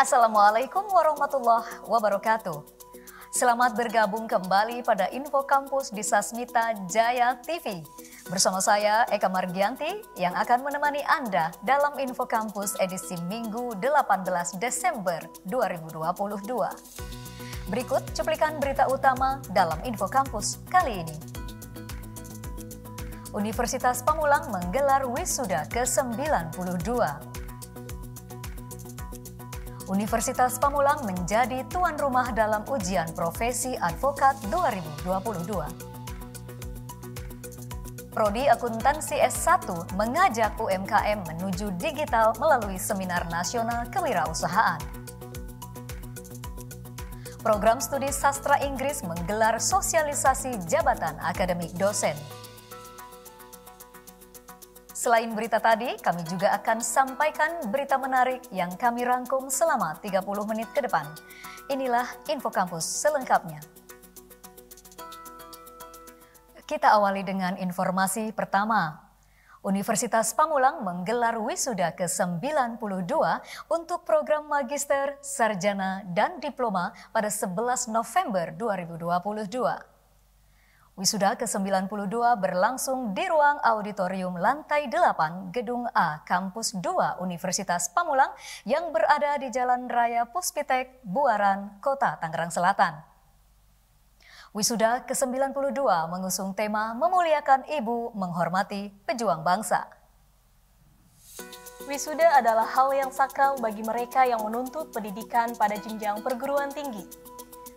Assalamualaikum warahmatullahi wabarakatuh. Selamat bergabung kembali pada Info Kampus di Sasmita Jaya TV. Bersama saya Eka Margianti yang akan menemani Anda dalam Info Kampus edisi Minggu 18 Desember 2022. Berikut cuplikan berita utama dalam Info Kampus kali ini. Universitas Pamulang menggelar wisuda ke-92. Universitas Pamulang menjadi tuan rumah dalam ujian profesi advokat 2022. Prodi Akuntansi S1 mengajak UMKM menuju digital melalui Seminar Nasional Kewirausahaan. Program Studi Sastra Inggris menggelar sosialisasi jabatan akademik dosen. Selain berita tadi, kami juga akan sampaikan berita menarik yang kami rangkum selama 30 menit ke depan. Inilah Info Kampus selengkapnya. Kita awali dengan informasi pertama. Universitas Pamulang menggelar wisuda ke-92 untuk program Magister, Sarjana, dan Diploma pada 11 November 2022. Wisuda ke-92 berlangsung di ruang auditorium lantai 8 Gedung A Kampus 2 Universitas Pamulang yang berada di Jalan Raya Puspitek, Buaran, Kota Tangerang Selatan. Wisuda ke-92 mengusung tema memuliakan ibu, menghormati pejuang bangsa. Wisuda adalah hal yang sakral bagi mereka yang menuntut pendidikan pada jenjang perguruan tinggi.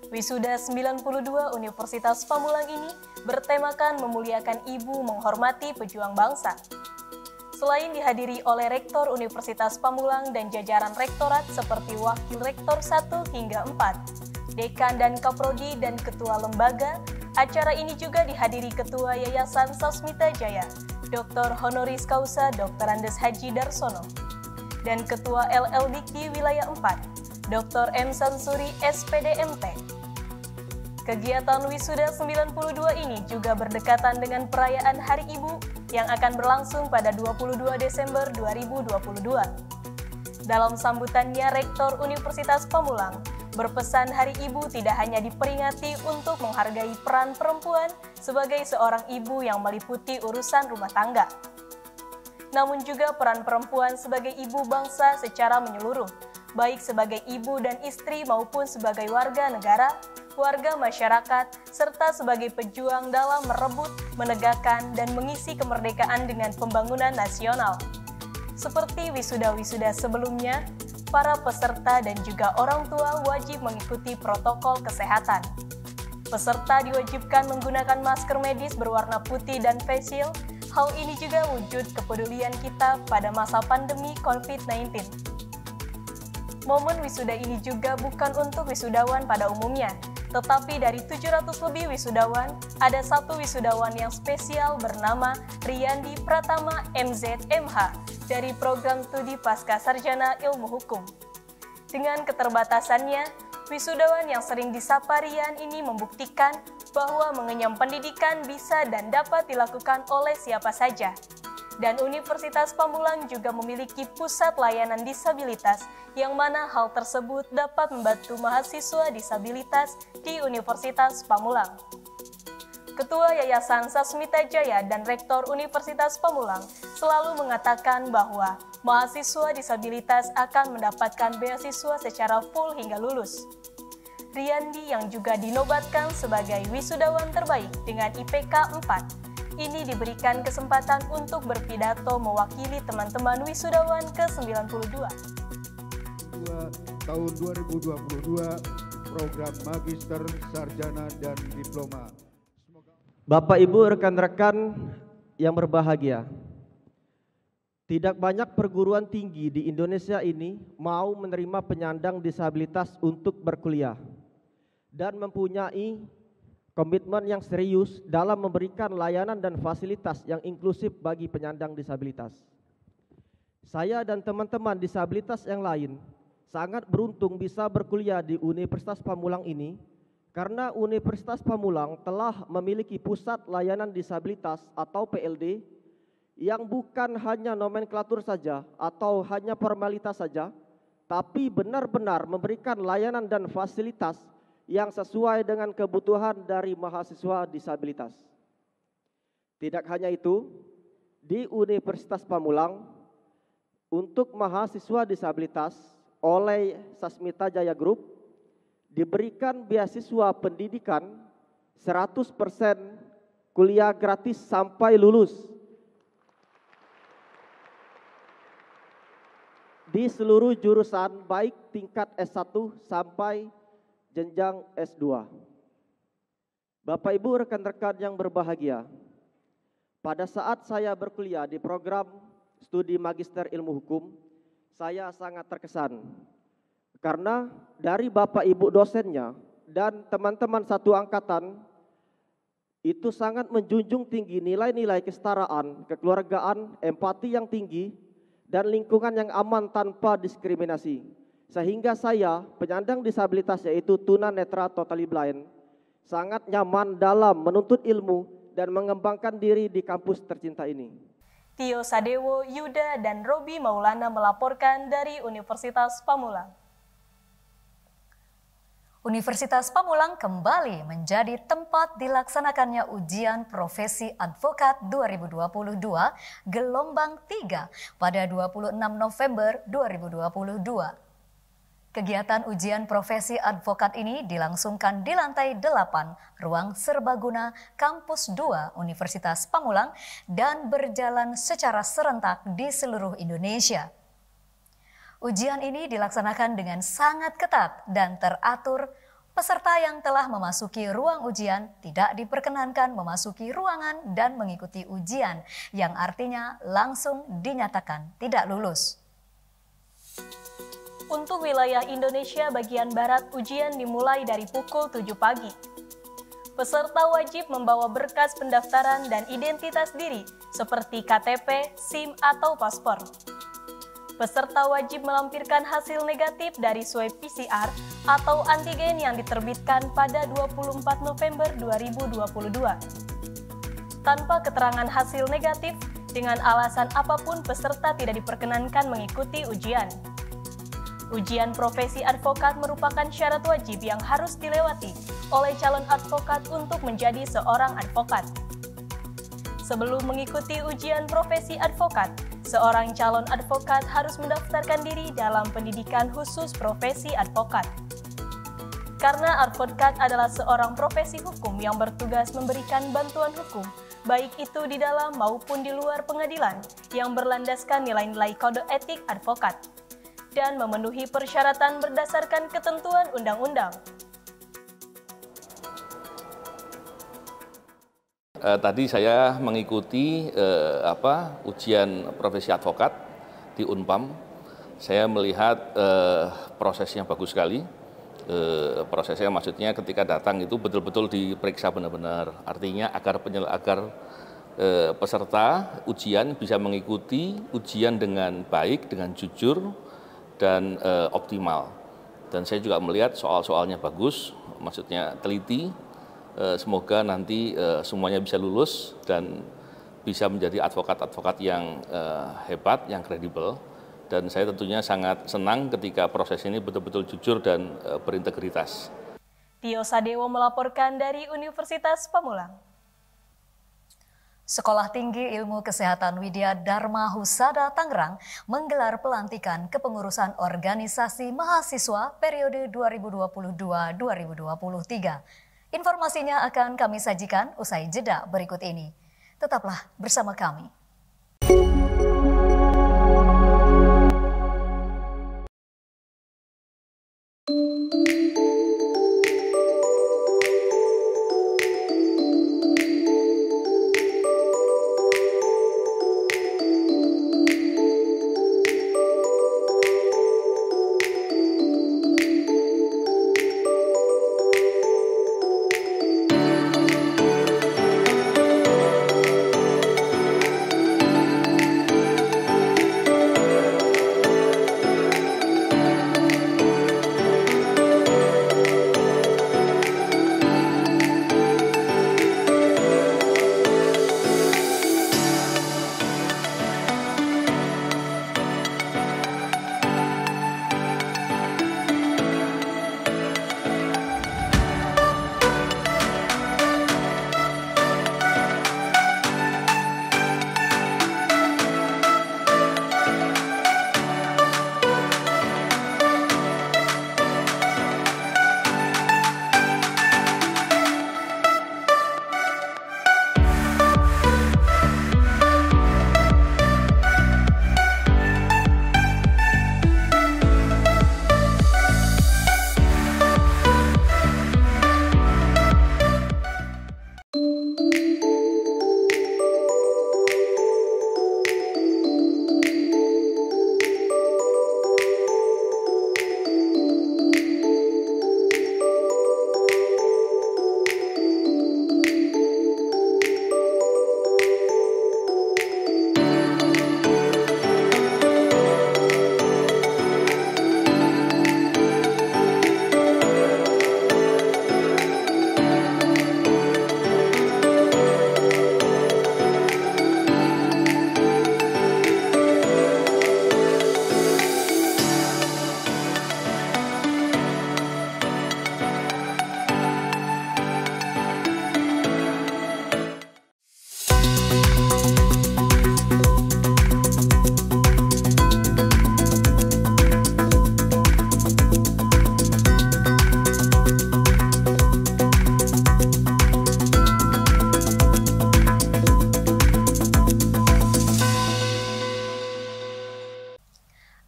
Wisuda 92 Universitas Pamulang ini bertemakan memuliakan ibu, menghormati pejuang bangsa. Selain dihadiri oleh Rektor Universitas Pamulang dan jajaran rektorat seperti Wakil Rektor 1 hingga 4, Dekan dan Kaprodi dan Ketua Lembaga, acara ini juga dihadiri Ketua Yayasan Sasmita Jaya, Dr. Honoris Causa Dr. Andes Haji Darsono, dan Ketua LLDIKI Wilayah 4, Dr. M. Sansuri SPDMT. Kegiatan Wisuda 92 ini juga berdekatan dengan perayaan Hari Ibu yang akan berlangsung pada 22 Desember 2022. Dalam sambutannya, Rektor Universitas Pamulang berpesan Hari Ibu tidak hanya diperingati untuk menghargai peran perempuan sebagai seorang ibu yang meliputi urusan rumah tangga, namun juga peran perempuan sebagai ibu bangsa secara menyeluruh, baik sebagai ibu dan istri maupun sebagai warga negara, warga masyarakat, serta sebagai pejuang dalam merebut, menegakkan, dan mengisi kemerdekaan dengan pembangunan nasional. Seperti wisuda-wisuda sebelumnya, para peserta dan juga orang tua wajib mengikuti protokol kesehatan. Peserta diwajibkan menggunakan masker medis berwarna putih dan face shield. Hal ini juga wujud kepedulian kita pada masa pandemi COVID-19. Momen wisuda ini juga bukan untuk wisudawan pada umumnya, tetapi dari 700 lebih wisudawan, ada satu wisudawan yang spesial bernama Riyandi Pratama MZMH dari Program Studi Pasca Sarjana Ilmu Hukum. Dengan keterbatasannya, wisudawan yang sering disapa Rian ini membuktikan bahwa mengenyam pendidikan bisa dan dapat dilakukan oleh siapa saja. Dan Universitas Pamulang juga memiliki pusat layanan disabilitas yang mana hal tersebut dapat membantu mahasiswa disabilitas di Universitas Pamulang. Ketua Yayasan Sasmita Jaya dan Rektor Universitas Pamulang selalu mengatakan bahwa mahasiswa disabilitas akan mendapatkan beasiswa secara full hingga lulus. Riyandi yang juga dinobatkan sebagai wisudawan terbaik dengan IPK 4, ini diberikan kesempatan untuk berpidato mewakili teman-teman wisudawan ke-92. Tahun 2022, program Magister, Sarjana, dan Diploma. Bapak, Ibu, rekan-rekan yang berbahagia, tidak banyak perguruan tinggi di Indonesia ini mau menerima penyandang disabilitas untuk berkuliah dan mempunyai komitmen yang serius dalam memberikan layanan dan fasilitas yang inklusif bagi penyandang disabilitas. Saya dan teman-teman disabilitas yang lain sangat beruntung bisa berkuliah di Universitas Pamulang ini karena Universitas Pamulang telah memiliki pusat layanan disabilitas atau PLD yang bukan hanya nomenklatur saja atau hanya formalitas saja, tapi benar-benar memberikan layanan dan fasilitas yang sesuai dengan kebutuhan dari mahasiswa disabilitas. Tidak hanya itu, di Universitas Pamulang, untuk mahasiswa disabilitas oleh Sasmita Jaya Group diberikan beasiswa pendidikan 100% kuliah gratis sampai lulus di seluruh jurusan baik tingkat S1 sampai jenjang S2. Bapak Ibu rekan-rekan yang berbahagia, pada saat saya berkuliah di program studi Magister Ilmu Hukum, saya sangat terkesan karena dari Bapak Ibu dosennya dan teman-teman satu angkatan itu sangat menjunjung tinggi nilai-nilai kesetaraan, kekeluargaan, empati yang tinggi, dan lingkungan yang aman tanpa diskriminasi. Sehingga saya, penyandang disabilitas yaitu tunanetra totally blind, sangat nyaman dalam menuntut ilmu dan mengembangkan diri di kampus tercinta ini. Tio Sadewo, Yuda, dan Robi Maulana melaporkan dari Universitas Pamulang. Universitas Pamulang kembali menjadi tempat dilaksanakannya ujian profesi advokat 2022 gelombang 3 pada 26 November 2022. Kegiatan ujian profesi advokat ini dilangsungkan di lantai 8 Ruang Serbaguna Kampus 2 Universitas Pamulang dan berjalan secara serentak di seluruh Indonesia. Ujian ini dilaksanakan dengan sangat ketat dan teratur. Peserta yang telah memasuki ruang ujian tidak diperkenankan memasuki ruangan dan mengikuti ujian, yang artinya langsung dinyatakan tidak lulus. Untuk wilayah Indonesia bagian Barat, ujian dimulai dari pukul 7 pagi. Peserta wajib membawa berkas pendaftaran dan identitas diri seperti KTP, SIM, atau paspor. Peserta wajib melampirkan hasil negatif dari swab PCR atau antigen yang diterbitkan pada 24 November 2022. Tanpa keterangan hasil negatif, dengan alasan apapun peserta tidak diperkenankan mengikuti ujian. Ujian profesi advokat merupakan syarat wajib yang harus dilewati oleh calon advokat untuk menjadi seorang advokat. Sebelum mengikuti ujian profesi advokat, seorang calon advokat harus mendaftarkan diri dalam pendidikan khusus profesi advokat. Karena advokat adalah seorang profesi hukum yang bertugas memberikan bantuan hukum, baik itu di dalam maupun di luar pengadilan, yang berlandaskan nilai-nilai kode etik advokat, dan memenuhi persyaratan berdasarkan ketentuan undang-undang. Tadi saya mengikuti ujian profesi advokat di Unpam. Saya melihat prosesnya bagus sekali. Prosesnya maksudnya ketika datang itu betul-betul diperiksa benar-benar. Artinya agar peserta ujian bisa mengikuti ujian dengan baik, dengan jujur dan optimal. Dan saya juga melihat soal-soalnya bagus, maksudnya teliti. Semoga nanti semuanya bisa lulus dan bisa menjadi advokat-advokat yang hebat, yang kredibel. Dan saya tentunya sangat senang ketika proses ini betul-betul jujur dan berintegritas. Tio Sadewo melaporkan dari Universitas Pamulang. Sekolah Tinggi Ilmu Kesehatan Widya Dharma Husada Tangerang menggelar pelantikan kepengurusan organisasi mahasiswa periode 2022-2023. Informasinya akan kami sajikan usai jeda berikut ini. Tetaplah bersama kami.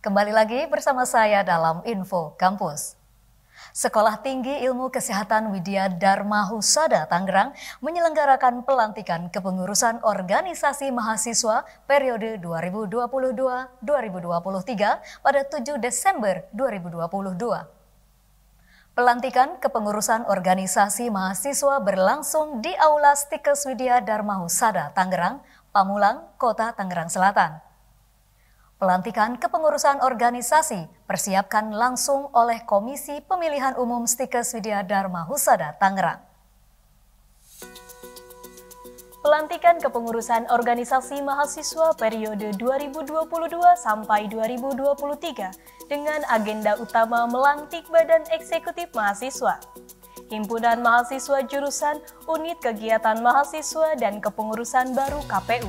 Kembali lagi bersama saya dalam Info Kampus. Sekolah Tinggi Ilmu Kesehatan Widya Dharma Husada Tangerang menyelenggarakan pelantikan kepengurusan organisasi mahasiswa periode 2022-2023 pada 7 Desember 2022. Pelantikan kepengurusan organisasi mahasiswa berlangsung di Aula Stikes Widya Dharma Husada Tangerang, Pamulang, Kota Tangerang Selatan. Pelantikan kepengurusan organisasi persiapkan langsung oleh Komisi Pemilihan Umum Stikes Widya Dharma Husada Tangerang. Pelantikan kepengurusan organisasi mahasiswa periode 2022 sampai 2023 dengan agenda utama melantik Badan Eksekutif Mahasiswa, Himpunan Mahasiswa Jurusan, Unit Kegiatan Mahasiswa dan Kepengurusan Baru KPU.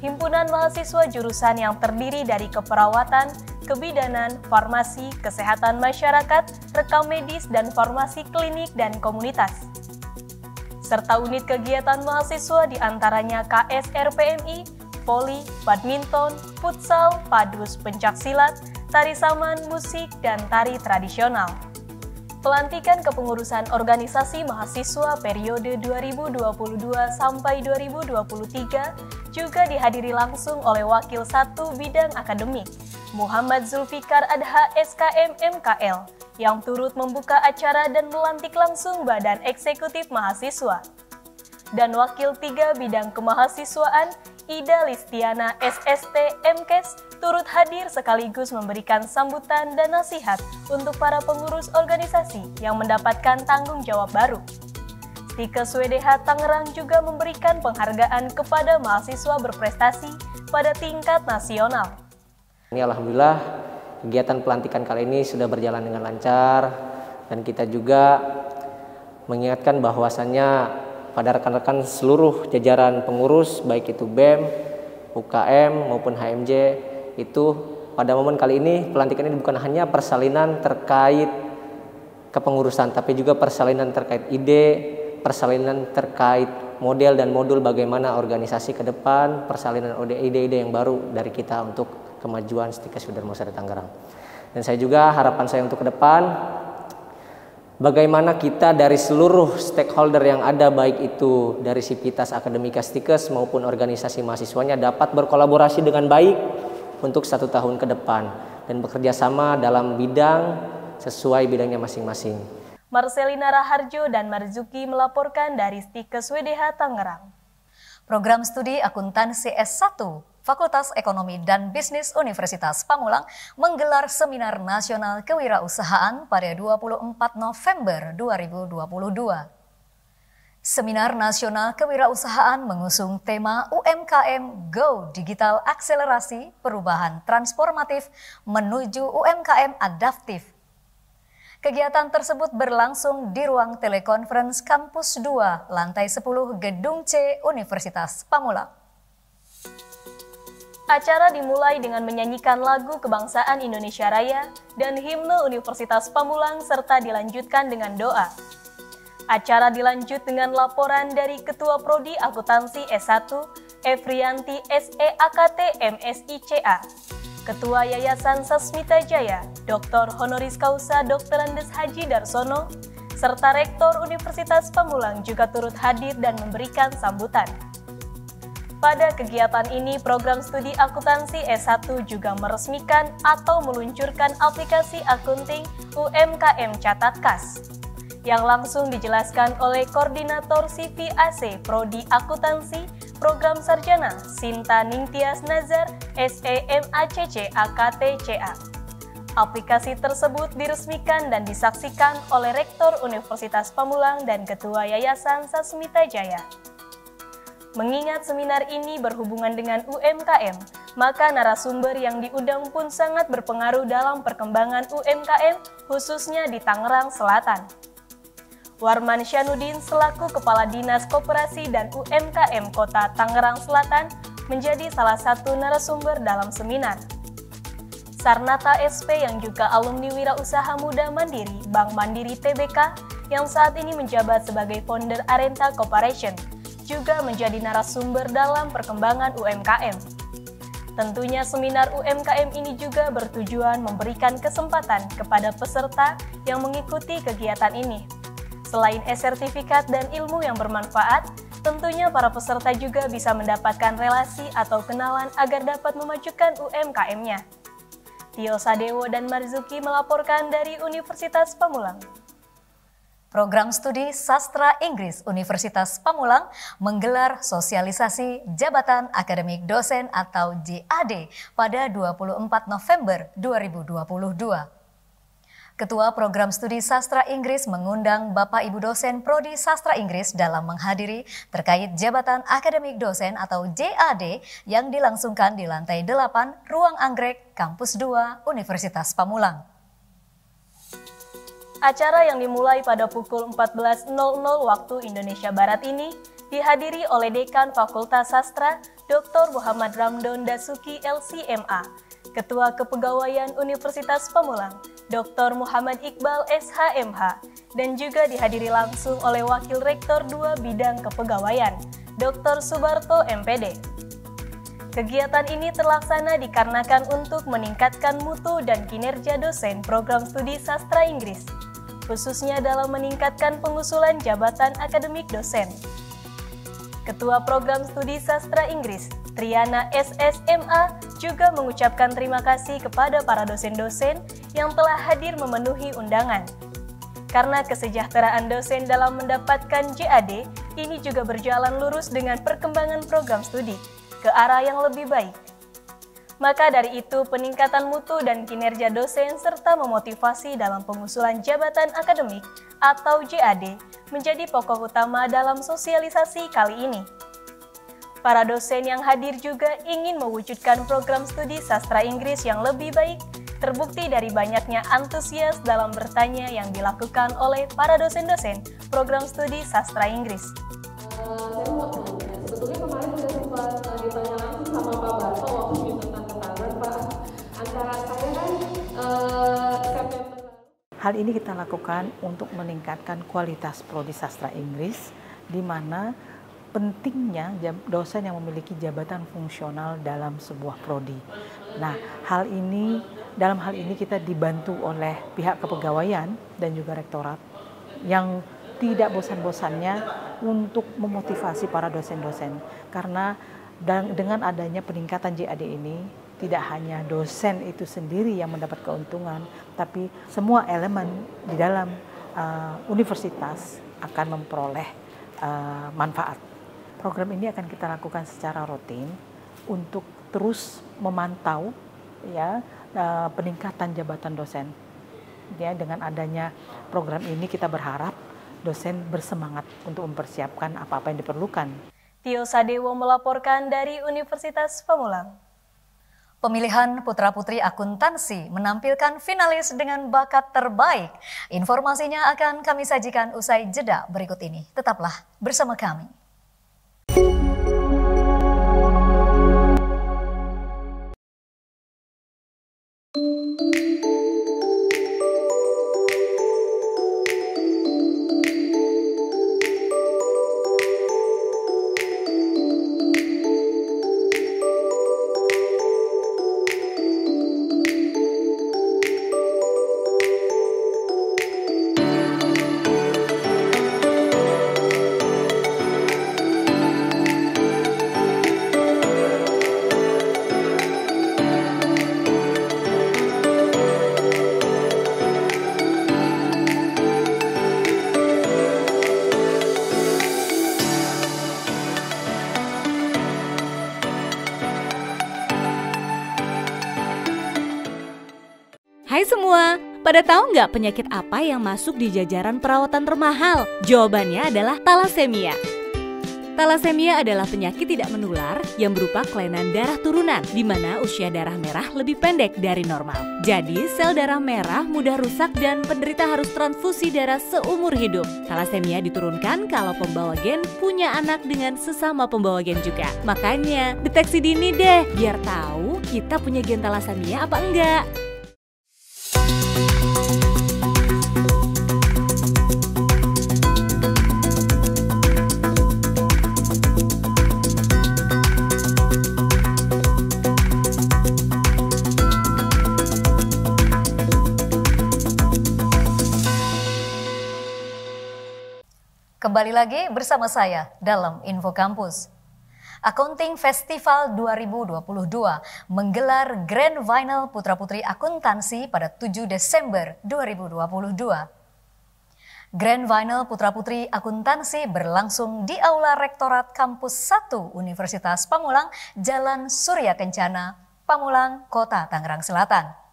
Himpunan mahasiswa jurusan yang terdiri dari keperawatan, kebidanan, farmasi, kesehatan masyarakat, rekam medis, dan farmasi klinik dan komunitas. Serta unit kegiatan mahasiswa diantaranya KSRPMI, voli, badminton, futsal, padus, pencaksilat, tari saman, musik, dan tari tradisional. Pelantikan kepengurusan organisasi mahasiswa periode 2022 sampai 2023 juga dihadiri langsung oleh Wakil 1 Bidang Akademik, Muhammad Zulfikar Adha SKM MKL, yang turut membuka acara dan melantik langsung Badan Eksekutif Mahasiswa. Dan Wakil 3 Bidang Kemahasiswaan, Ida Listiana SST MKes, turut hadir sekaligus memberikan sambutan dan nasihat untuk para pengurus organisasi yang mendapatkan tanggung jawab baru. Stikes WDH Tangerang juga memberikan penghargaan kepada mahasiswa berprestasi pada tingkat nasional. Alhamdulillah, kegiatan pelantikan kali ini sudah berjalan dengan lancar dan kita juga mengingatkan bahwasannya pada rekan-rekan seluruh jajaran pengurus baik itu BEM, UKM maupun HMJ itu pada momen kali ini pelantikan ini bukan hanya persalinan terkait kepengurusan tapi juga persalinan terkait ide, persalinan terkait model dan modul bagaimana organisasi ke depan, persalinan ide-ide yang baru dari kita untuk kemajuan Stikes Widya Dharma Husada Tangerang. Dan saya juga harapan saya untuk ke depan bagaimana kita dari seluruh stakeholder yang ada baik itu dari Sivitas Akademika Stikes maupun organisasi mahasiswanya dapat berkolaborasi dengan baik untuk 1 tahun ke depan dan bekerja sama dalam bidang sesuai bidangnya masing-masing. Marcelina Raharjo dan Marzuki melaporkan dari Stikes WDH Tangerang. Program Studi Akuntansi S1 Fakultas Ekonomi dan Bisnis Universitas Pamulang menggelar Seminar Nasional Kewirausahaan pada 24 November 2022. Seminar Nasional Kewirausahaan mengusung tema UMKM Go Digital Akselerasi Perubahan Transformatif menuju UMKM Adaptif. Kegiatan tersebut berlangsung di ruang telekonferensi Kampus 2, lantai 10, Gedung C, Universitas Pamulang. Acara dimulai dengan menyanyikan lagu Kebangsaan Indonesia Raya dan himne Universitas Pamulang serta dilanjutkan dengan doa. Acara dilanjut dengan laporan dari Ketua Prodi Akuntansi S1, Efrianti SEAKT MSICA, Ketua Yayasan Sasmita Jaya, Dr. Honoris Causa Dr. Andes Haji Darsono, serta Rektor Universitas Pamulang juga turut hadir dan memberikan sambutan. Pada kegiatan ini, program studi akuntansi S1 juga meresmikan atau meluncurkan aplikasi akunting UMKM Catat Kas, yang langsung dijelaskan oleh Koordinator CV-AC Prodi Akuntansi Program Sarjana Sinta Ningtyas Nazar SEMACC AKTCA. Aplikasi tersebut diresmikan dan disaksikan oleh Rektor Universitas Pamulang dan Ketua Yayasan Sasmita Jaya. Mengingat seminar ini berhubungan dengan UMKM, maka narasumber yang diundang pun sangat berpengaruh dalam perkembangan UMKM khususnya di Tangerang Selatan. Warman Syanuddin selaku Kepala Dinas Koperasi dan UMKM Kota Tangerang Selatan menjadi salah satu narasumber dalam seminar. Sarnata SP yang juga alumni Wirausaha Muda Mandiri Bank Mandiri Tbk yang saat ini menjabat sebagai founder Arenta Corporation juga menjadi narasumber dalam perkembangan UMKM. Tentunya seminar UMKM ini juga bertujuan memberikan kesempatan kepada peserta yang mengikuti kegiatan ini. Selain e-sertifikat dan ilmu yang bermanfaat, tentunya para peserta juga bisa mendapatkan relasi atau kenalan agar dapat memajukan UMKM-nya. Tio Sadewo dan Marzuki melaporkan dari Universitas Pamulang. Program Studi Sastra Inggris Universitas Pamulang menggelar sosialisasi Jabatan Akademik Dosen atau JAD pada 24 November 2022. Ketua Program Studi Sastra Inggris mengundang Bapak Ibu dosen Prodi Sastra Inggris dalam menghadiri terkait Jabatan Akademik Dosen atau JAD yang dilangsungkan di lantai 8 Ruang Anggrek, Kampus 2, Universitas Pamulang. Acara yang dimulai pada pukul 14.00 waktu Indonesia Barat ini dihadiri oleh Dekan Fakultas Sastra Dr. Muhammad Ramdon Dasuki LCMA, Ketua Kepegawaian Universitas Pamulang Dr. Muhammad Iqbal SHMH, dan juga dihadiri langsung oleh Wakil Rektor 2 Bidang Kepegawaian Dr. Subarto MPD. Kegiatan ini terlaksana dikarenakan untuk meningkatkan mutu dan kinerja dosen program studi sastra Inggris, khususnya dalam meningkatkan pengusulan jabatan akademik dosen. Ketua Program Studi Sastra Inggris, Triana SSMA, juga mengucapkan terima kasih kepada para dosen-dosen yang telah hadir memenuhi undangan. Karena kesejahteraan dosen dalam mendapatkan JAD ini juga berjalan lurus dengan perkembangan program studi ke arah yang lebih baik. Maka dari itu, peningkatan mutu dan kinerja dosen serta memotivasi dalam pengusulan jabatan akademik atau JAD menjadi pokok utama dalam sosialisasi kali ini. Para dosen yang hadir juga ingin mewujudkan program studi sastra Inggris yang lebih baik, terbukti dari banyaknya antusias dalam bertanya yang dilakukan oleh para dosen-dosen program studi sastra Inggris. Saya mau tanya, sebetulnya kemarin sudah sempat ditanya langsung sama Pak Barto waktu di tentang tetangga, Pak. Antara saya kan September. Hal ini kita lakukan untuk meningkatkan kualitas prodi sastra Inggris, di mana pentingnya dosen yang memiliki jabatan fungsional dalam sebuah prodi. Nah, dalam hal ini kita dibantu oleh pihak kepegawaian dan juga rektorat yang tidak bosan-bosannya untuk memotivasi para dosen-dosen. Karena dengan adanya peningkatan JAD ini, tidak hanya dosen itu sendiri yang mendapat keuntungan, tapi semua elemen di dalam universitas akan memperoleh manfaat. Program ini akan kita lakukan secara rutin untuk terus memantau peningkatan jabatan dosen. Ya, dengan adanya program ini kita berharap dosen bersemangat untuk mempersiapkan apa-apa yang diperlukan. Tio Sadewo melaporkan dari Universitas Pamulang. Pemilihan putra-putri akuntansi menampilkan finalis dengan bakat terbaik. Informasinya akan kami sajikan usai jeda berikut ini. Tetaplah bersama kami. Hai semua, pada tahu nggak penyakit apa yang masuk di jajaran perawatan termahal? Jawabannya adalah talasemia. Talasemia adalah penyakit tidak menular yang berupa kelainan darah turunan, di mana usia darah merah lebih pendek dari normal. Jadi, sel darah merah mudah rusak dan penderita harus transfusi darah seumur hidup. Talasemia diturunkan kalau pembawa gen punya anak dengan sesama pembawa gen juga. Makanya, deteksi dini deh, biar tahu kita punya gen talasemia apa enggak. Kembali lagi bersama saya dalam Info Kampus. Accounting Festival 2022 menggelar Grand Final Putra-Putri Akuntansi pada 7 Desember 2022. Grand Final Putra-Putri Akuntansi berlangsung di Aula Rektorat Kampus 1 Universitas Pamulang, Jalan Surya Kencana, Pamulang, Kota Tangerang Selatan.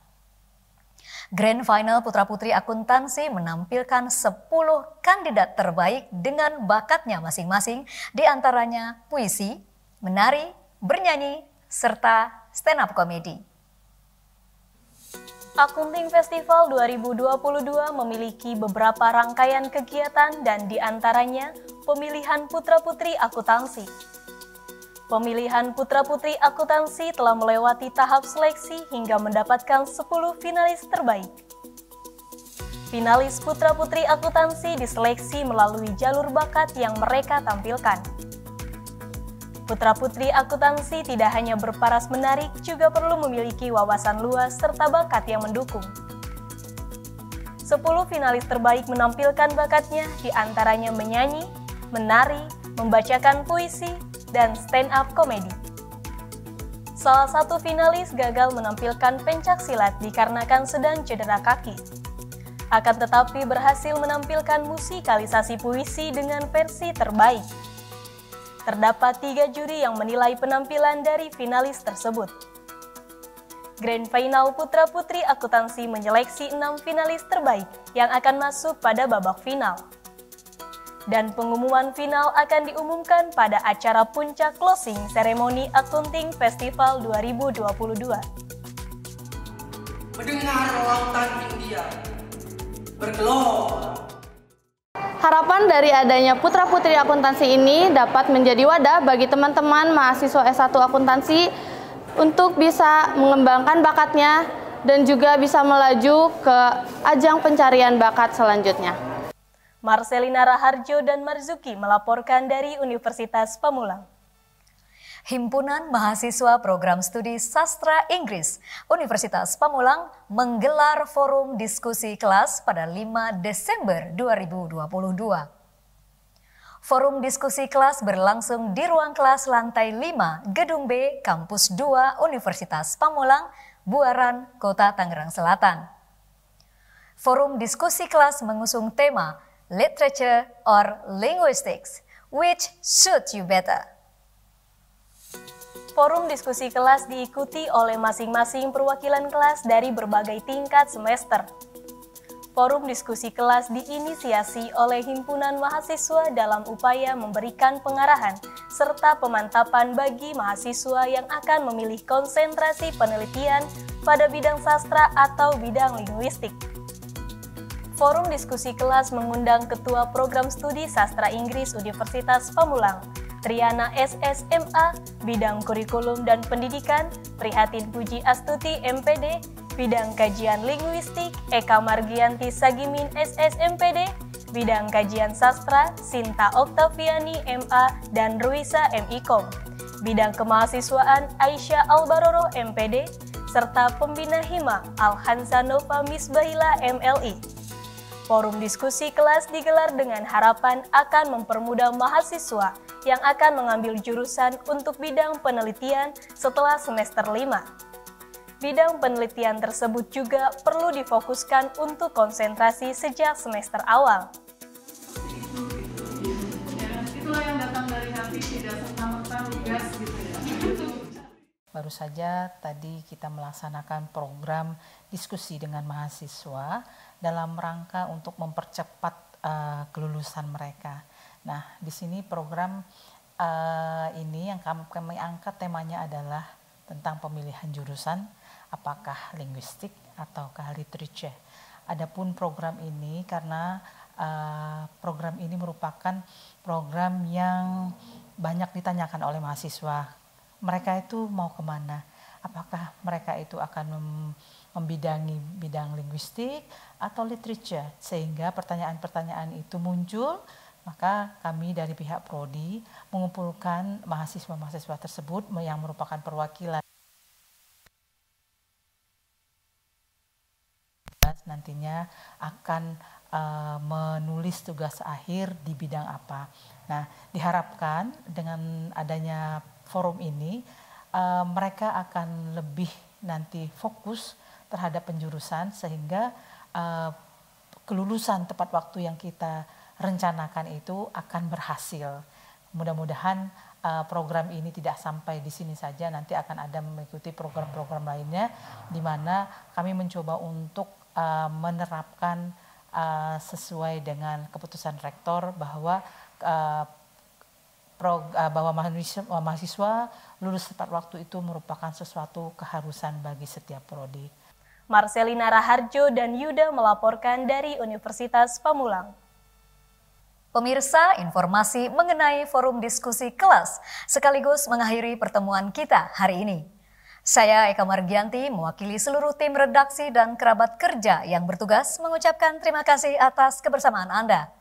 Grand Final Putra-Putri Akuntansi menampilkan 10 kandidat terbaik dengan bakatnya masing-masing, di antaranya puisi, menari, bernyanyi, serta stand-up komedi. Accounting Festival 2022 memiliki beberapa rangkaian kegiatan dan di antaranya pemilihan putra-putri akuntansi. Pemilihan putra-putri akuntansi telah melewati tahap seleksi hingga mendapatkan 10 finalis terbaik. Finalis putra-putri akuntansi diseleksi melalui jalur bakat yang mereka tampilkan. Putra-putri akuntansi tidak hanya berparas menarik, juga perlu memiliki wawasan luas serta bakat yang mendukung. 10 finalis terbaik menampilkan bakatnya, di antaranya menyanyi, menari, membacakan puisi, dan stand-up komedi. Salah satu finalis gagal menampilkan pencak silat dikarenakan sedang cedera kaki. Akan tetapi berhasil menampilkan musikalisasi puisi dengan versi terbaik. Terdapat 3 juri yang menilai penampilan dari finalis tersebut. Grand Final Putra-Putri Akuntansi menyeleksi 6 finalis terbaik yang akan masuk pada babak final. Dan pengumuman final akan diumumkan pada acara puncak closing seremoni Accounting Festival 2022. Mendengar lautan India bergelora. Harapan dari adanya putra-putri akuntansi ini dapat menjadi wadah bagi teman-teman mahasiswa S1 akuntansi untuk bisa mengembangkan bakatnya dan juga bisa melaju ke ajang pencarian bakat selanjutnya. Marcelina Raharjo dan Marzuki melaporkan dari Universitas Pamulang. Himpunan Mahasiswa Program Studi Sastra Inggris Universitas Pamulang menggelar forum diskusi kelas pada 5 Desember 2022. Forum diskusi kelas berlangsung di ruang kelas lantai 5 Gedung B Kampus 2 Universitas Pamulang, Buaran, Kota Tangerang Selatan. Forum diskusi kelas mengusung tema Literature or Linguistics, which suits you better? Forum diskusi kelas diikuti oleh masing-masing perwakilan kelas dari berbagai tingkat semester. Forum diskusi kelas diinisiasi oleh himpunan mahasiswa dalam upaya memberikan pengarahan serta pemantapan bagi mahasiswa yang akan memilih konsentrasi penelitian pada bidang sastra atau bidang linguistik. Forum diskusi kelas mengundang Ketua Program Studi Sastra Inggris Universitas Pamulang, Triana SSMA, Bidang Kurikulum dan Pendidikan, Prihatin Puji Astuti MPD, Bidang Kajian Linguistik, Eka Margianti Sagimin SSMPD, Bidang Kajian Sastra, Sinta Oktaviani MA dan Ruisa MIKOM, Bidang Kemahasiswaan Aisyah Albaroro MPD, serta Pembina Hima Alhansa Nova Misbahila MLI. Forum diskusi kelas digelar dengan harapan akan mempermudah mahasiswa yang akan mengambil jurusan untuk bidang penelitian setelah semester 5. Bidang penelitian tersebut juga perlu difokuskan untuk konsentrasi sejak semester awal. Itulah yang datang dari hati, tidak serta-merta lugas gitu ya. Baru saja tadi kita melaksanakan program diskusi dengan mahasiswa dalam rangka untuk mempercepat kelulusan mereka. Nah, di sini program ini yang kami angkat temanya adalah tentang pemilihan jurusan, apakah linguistik ataukah literature. Adapun program ini karena program ini merupakan program yang banyak ditanyakan oleh mahasiswa. Mereka itu mau kemana? Apakah mereka itu akan membidangi bidang linguistik atau literature? Sehingga pertanyaan-pertanyaan itu muncul, maka kami dari pihak Prodi mengumpulkan mahasiswa-mahasiswa tersebut yang merupakan perwakilan. Nantinya akan menulis tugas akhir di bidang apa. Nah, diharapkan dengan adanya forum ini mereka akan lebih nanti fokus terhadap penjurusan sehingga kelulusan tepat waktu yang kita rencanakan itu akan berhasil. Mudah-mudahan program ini tidak sampai di sini saja, nanti akan ada mengikuti program-program lainnya di mana kami mencoba untuk menerapkan sesuai dengan keputusan rektor bahwa mahasiswa lulus tepat waktu itu merupakan sesuatu keharusan bagi setiap prodi. Marcelina Raharjo dan Yuda melaporkan dari Universitas Pamulang. Pemirsa, informasi mengenai forum diskusi kelas sekaligus mengakhiri pertemuan kita hari ini. Saya Eka Margianti mewakili seluruh tim redaksi dan kerabat kerja yang bertugas mengucapkan terima kasih atas kebersamaan Anda.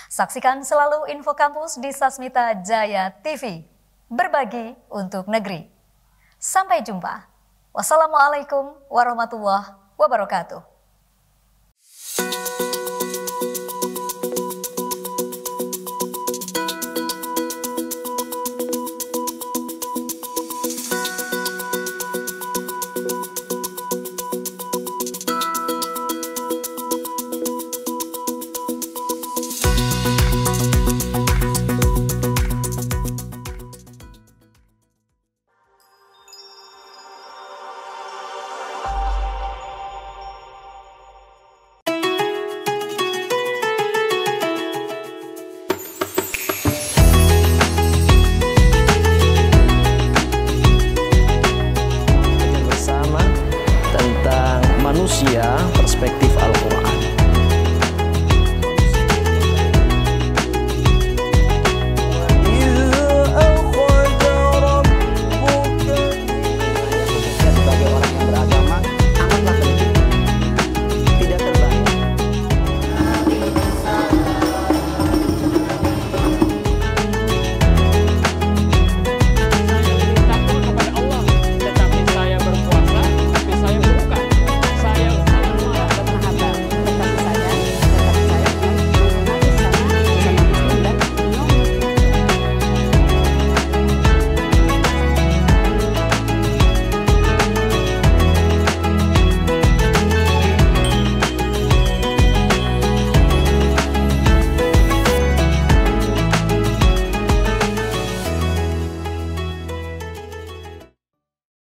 Saksikan selalu info kampus di Sasmita Jaya TV. Berbagi untuk negeri. Sampai jumpa. Wassalamualaikum warahmatullahi wabarakatuh.